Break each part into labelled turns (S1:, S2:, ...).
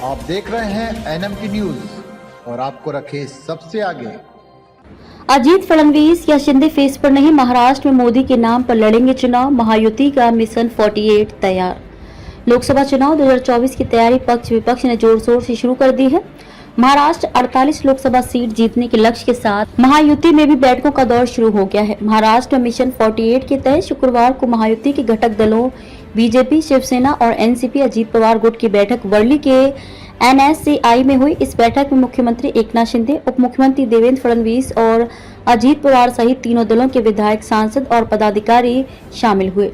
S1: आप देख रहे हैं एनएमटी न्यूज और आपको रखे सबसे आगे।
S2: अजीत फडणवीस या शिंदे फेस पर नहीं, महाराष्ट्र में मोदी के नाम पर लड़ेंगे चुनाव। महायुति का मिशन 48 तैयार। लोकसभा चुनाव 2024 की तैयारी पक्ष विपक्ष ने जोर शोर से शुरू कर दी है। महाराष्ट्र 48 लोकसभा सीट जीतने के लक्ष्य के साथ महायुति में भी बैठकों का दौर शुरू हो गया है। महाराष्ट्र में मिशन 48 के तहत शुक्रवार को महायुति के घटक दलों बीजेपी, शिवसेना और एनसीपी अजीत पवार गुट की बैठक वर्ली के एनएससीआई में हुई। इस बैठक में मुख्यमंत्री एकनाथ शिंदे, उप मुख्यमंत्री देवेंद्र फडणवीस और अजीत पवार सहित तीनों दलों के विधायक, सांसद और पदाधिकारी शामिल हुए।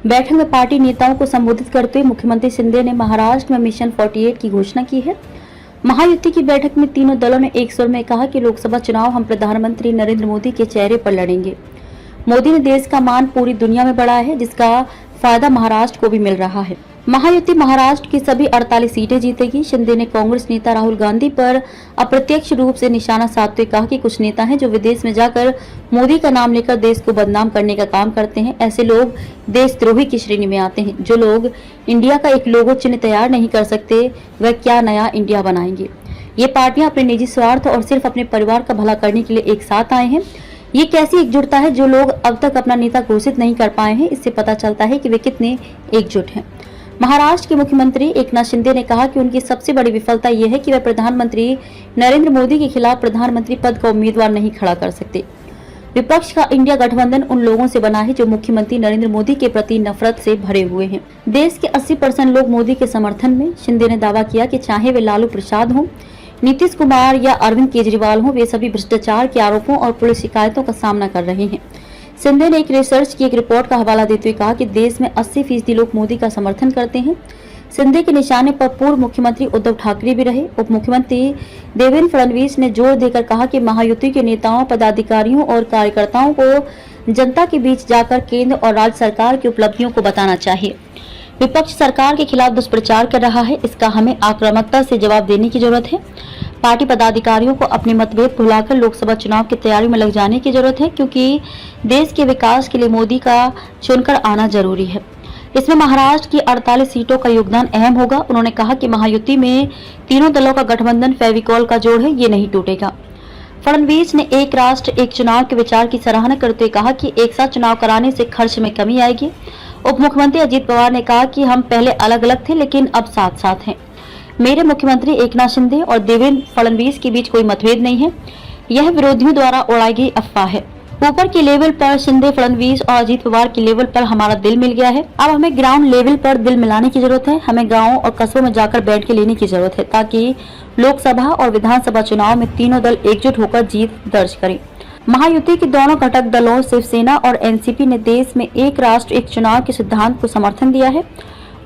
S2: बैठक में पार्टी नेताओं को संबोधित करते हुए मुख्यमंत्री शिंदे ने महाराष्ट्र में मिशन 48 की घोषणा की है। महायुति की बैठक में तीनों दलों ने एक स्वर में कहा कि लोकसभा चुनाव हम प्रधानमंत्री नरेंद्र मोदी के चेहरे पर लड़ेंगे। मोदी ने देश का मान पूरी दुनिया में बढ़ाया है, जिसका फायदा महाराष्ट्र को भी मिल रहा है। महायुति महाराष्ट्र की सभी 48 सीटें जीतेगी। शिंदे ने कांग्रेस नेता राहुल गांधी पर अप्रत्यक्ष रूप से निशाना साधते कहा कि कुछ नेता हैं जो विदेश में जाकर मोदी का नाम लेकर देश को बदनाम करने का काम करते हैं। ऐसे लोग देशद्रोही की श्रेणी में आते हैं। जो लोग इंडिया का एक लोगो चिन्ह तैयार नहीं कर सकते, वह क्या नया इंडिया बनाएंगे। ये पार्टियां अपने निजी स्वार्थ और सिर्फ अपने परिवार का भला करने के लिए एक साथ आए हैं। ये कैसी एकजुटता है जो लोग अब तक अपना नेता घोषित नहीं कर पाए हैं। इससे पता चलता है कि वे कितने एकजुट हैं। महाराष्ट्र के मुख्यमंत्री एकनाथ शिंदे ने कहा कि उनकी सबसे बड़ी विफलता यह है कि वे प्रधानमंत्री नरेंद्र मोदी के खिलाफ प्रधानमंत्री पद का उम्मीदवार नहीं खड़ा कर सकते। विपक्ष का इंडिया गठबंधन उन लोगों से बना है जो मुख्यमंत्री नरेंद्र मोदी के प्रति नफरत से भरे हुए हैं। देश के 80% लोग मोदी के समर्थन में। शिंदे ने दावा किया कि चाहे वे लालू प्रसाद हों, नीतीश कुमार या अरविंद केजरीवाल हों, वे सभी भ्रष्टाचार के आरोपों और पुलिस शिकायतों का सामना कर रहे हैं। शिंदे ने एक रिसर्च की एक रिपोर्ट का हवाला देते हुए कहा कि देश में 80% लोग मोदी का समर्थन करते हैं। शिंदे के निशाने पर पूर्व मुख्यमंत्री उद्धव ठाकरे भी रहे। उप मुख्यमंत्री देवेंद्र फडणवीस ने जोर देकर कहा कि महायुति के नेताओं, पदाधिकारियों और कार्यकर्ताओं को जनता के बीच जाकर केंद्र और राज्य सरकार की उपलब्धियों को बताना चाहिए। विपक्ष सरकार के खिलाफ दुष्प्रचार कर रहा है, इसका हमें आक्रामकता से जवाब देने की जरूरत है। पार्टी पदाधिकारियों को अपने मतभेद भुलाकर लोकसभा चुनाव की तैयारी में लग जाने की जरूरत है, क्योंकि देश के विकास के लिए मोदी का चुनकर आना जरूरी है। इसमें महाराष्ट्र की 48 सीटों का योगदान अहम होगा। उन्होंने कहा कि महायुति में तीनों दलों का गठबंधन फेविकॉल का जोड़ है, ये नहीं टूटेगा। फडणवीस ने एक राष्ट्र एक चुनाव के विचार की सराहना करते हुए कहा कि एक साथ चुनाव कराने से खर्च में कमी आएगी। उप मुख्यमंत्री अजीत पवार ने कहा कि हम पहले अलग अलग थे, लेकिन अब साथ साथ हैं। मेरे मुख्यमंत्री एकनाथ शिंदे और देवेंद्र फडणवीस के बीच कोई मतभेद नहीं है, यह विरोधियों द्वारा उड़ाई गई अफवाह है। ऊपर के लेवल पर शिंदे, फडणवीस और अजीत पवार के लेवल पर हमारा दिल मिल गया है। अब हमें ग्राउंड लेवल पर दिल मिलाने की जरूरत है। हमें गाँवों और कस्बों में जाकर बैठ के लेने की जरूरत है, ताकि लोकसभा और विधानसभा चुनाव में तीनों दल एकजुट होकर जीत दर्ज करें। महायुति के दोनों घटक दलों शिवसेना और एनसीपी ने देश में एक राष्ट्र एक चुनाव के सिद्धांत को समर्थन दिया है।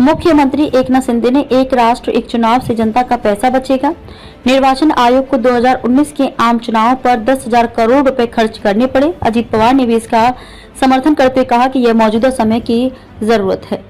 S2: मुख्यमंत्री एकनाथ शिंदे ने एक राष्ट्र एक चुनाव से जनता का पैसा बचेगा। निर्वाचन आयोग को 2019 के आम चुनाव पर 10,000 करोड़ रुपए खर्च करने पड़े। अजीत पवार ने भी इसका समर्थन करते हुए कहा कि यह मौजूदा समय की जरूरत है।